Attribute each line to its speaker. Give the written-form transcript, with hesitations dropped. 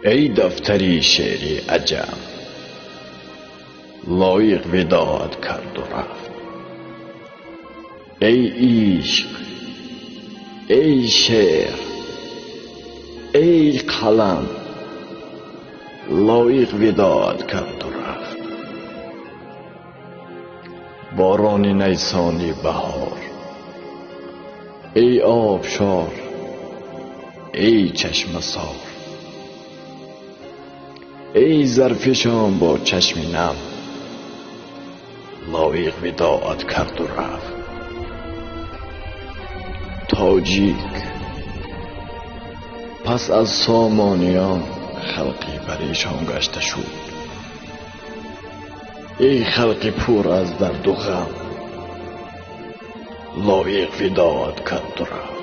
Speaker 1: ای دفتری شعری عجم، لایق وداعت کرد و رفت. ای عشق، ای شعر، ای قلم، لایق وداعت کرد و رفت. باران نیسانی بهار، ای آبشار، ای چشم سار، ای زرفشان با چشم نم، لایق وداعت کرد و رفت. تاجیک پس از سامانیان خلقی پریشان گشته شد. ای خلق پر از درد و غم، لایق وداعت کرد و رفت.